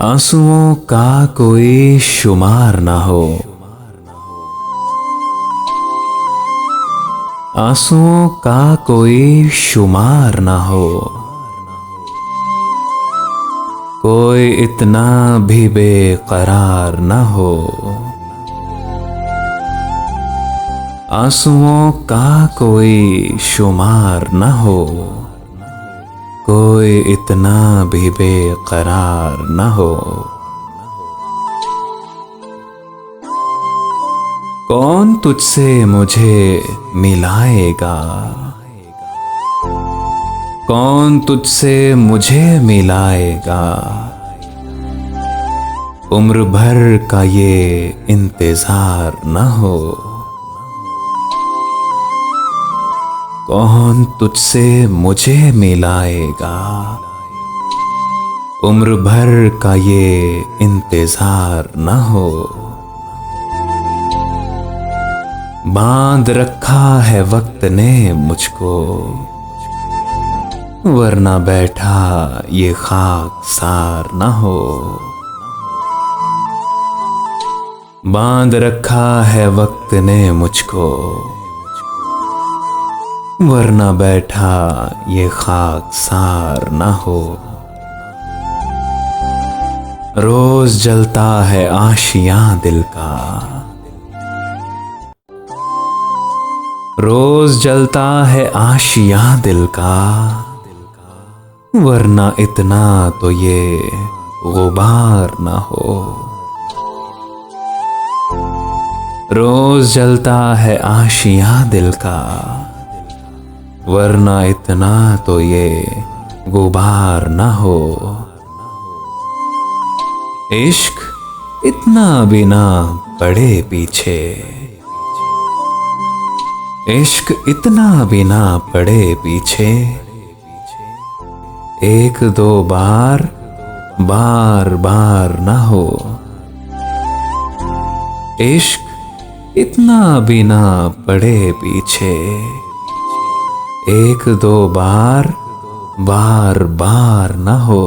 आंसुओं का कोई शुमार ना हो, आंसुओं का कोई शुमार ना हो, कोई इतना भी बेकरार ना हो। आंसुओं का कोई शुमार ना हो, कोई इतना भी बेकरार न हो। कौन तुझसे मुझे मिलाएगा, कौन तुझसे मुझे मिलाएगा, उम्र भर का ये इंतजार न हो। कौन तुझसे मुझे मिलाएगा, उम्र भर का ये इंतजार न हो। बांध रखा है वक्त ने मुझको, वरना बैठा ये खाकसार न हो। बांध रखा है वक्त ने मुझको, वरना बैठा ये खाकसार न हो। रोज जलता है आशियां दिल का, रोज जलता है आशियां दिल का, वरना इतना तो ये गुबार न हो। रोज जलता है आशियां दिल का, वरना इतना तो ये गुबार न हो। इश्क इतना भी ना पड़े पीछे, इश्क इतना भी ना पड़े पीछे, एक दो बार बार बार न हो। इश्क इतना भी ना पड़े पीछे, एक दो बार बार बार न हो।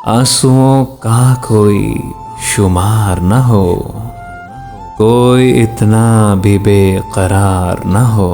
आंसुओं का कोई शुमार न हो, कोई इतना भी बेकरार न हो।